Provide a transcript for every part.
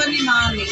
Ni Mami.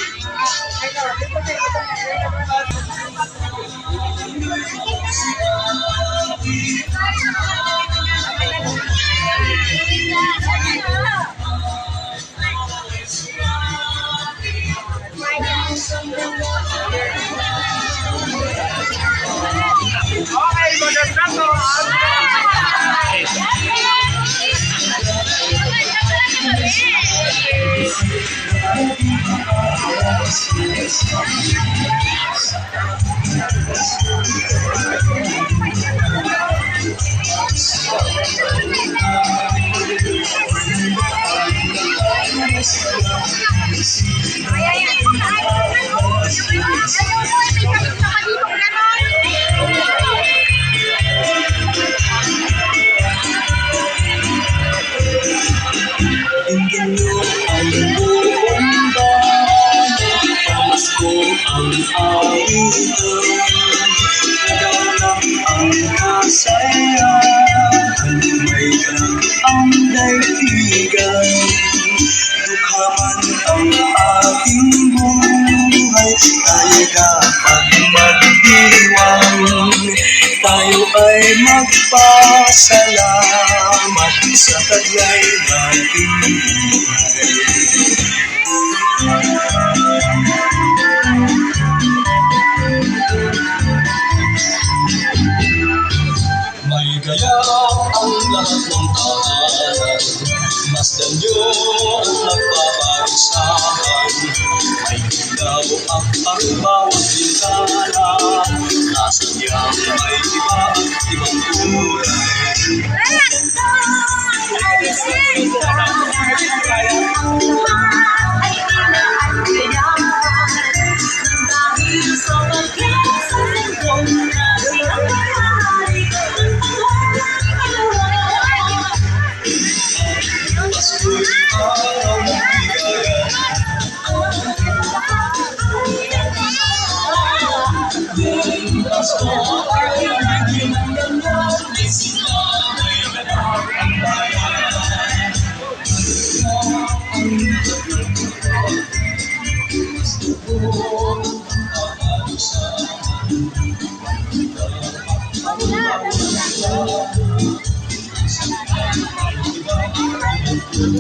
Ang daigdigan, dukhaman ang ating buhay. Tayo dapat magdiwang, tayo ay magpasalamat sa taglay nating buhay. May gaya ang lahat ng tahanan, masdan nyo ang nagpaparisahan. May ilaw at ang bawat bintana, nasa niyang may iba at ibang kulay.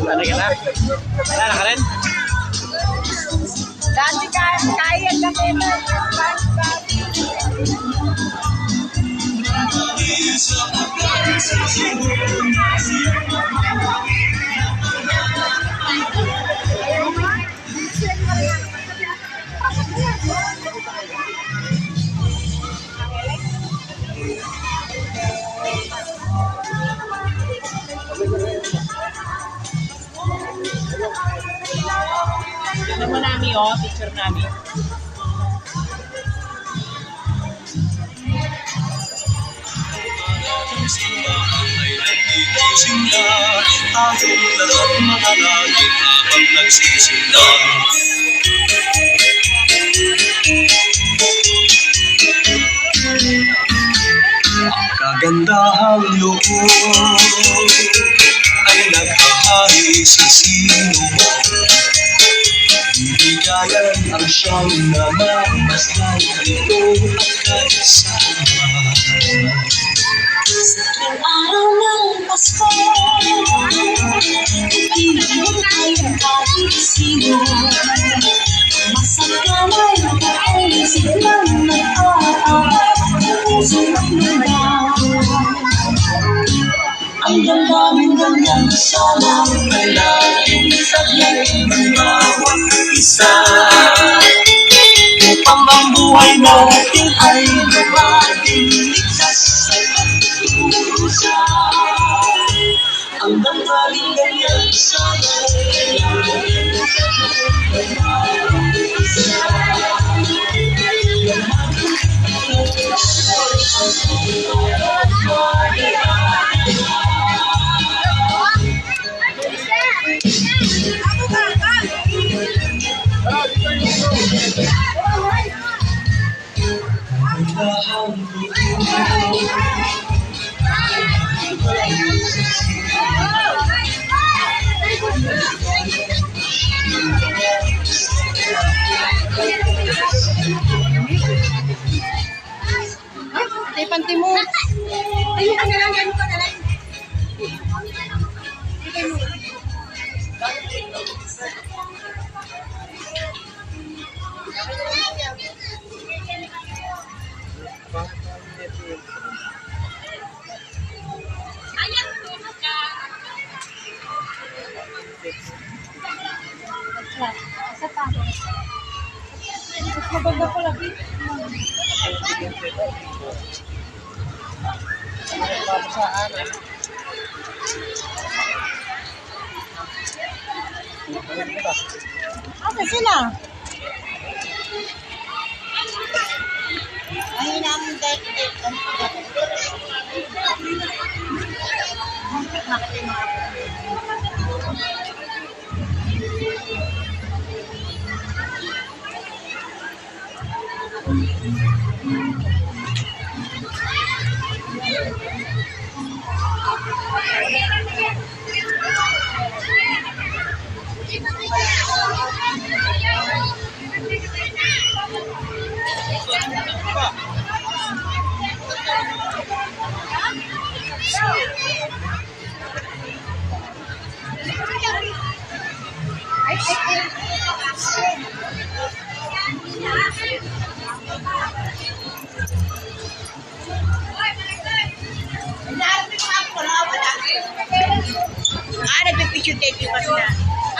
Ano ka na? Wala na ka rin? Dati kaya kami na. Ano mo namin picture namin. Simbahan ay nagtigising na, tayong lahat manalangin habang nagsisimba. Ang kagandahang loob ay naghahayi sa sino mo. Bigayan ang siyang namamasdan, ito at kasama. Sa tuwing araw ng Pasko, ipinuot tayo kahit sino. Masagamay ang silang nag-aaway, ang puso ay nagdaw. Sama palaging sablay ng bawat isa upang ang buhay natin ay maging ligtas sa pagdurusa. Ang mamaling ganyan sana kailangan ng bawat isa. Ay, panty mo. Ayun ka na lang, ayun ka na lang. Isa pa. Mas maganda ko lagi. Okay sila. Ayun na ang date. Nagpipicture tape yung mas na.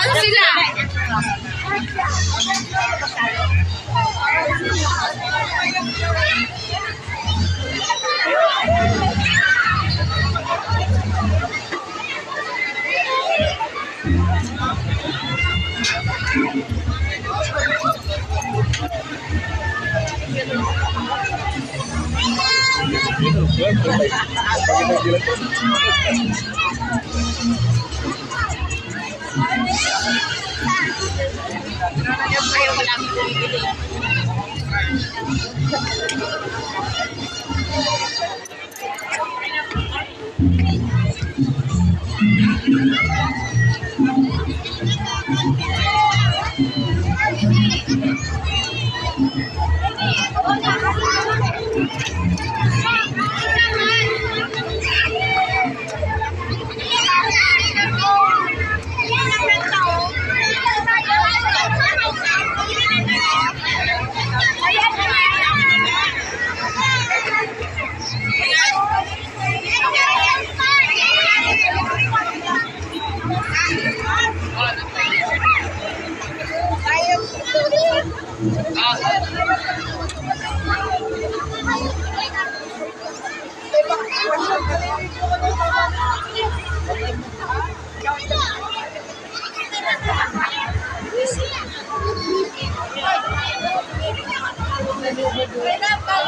Ano sila? Wala pa.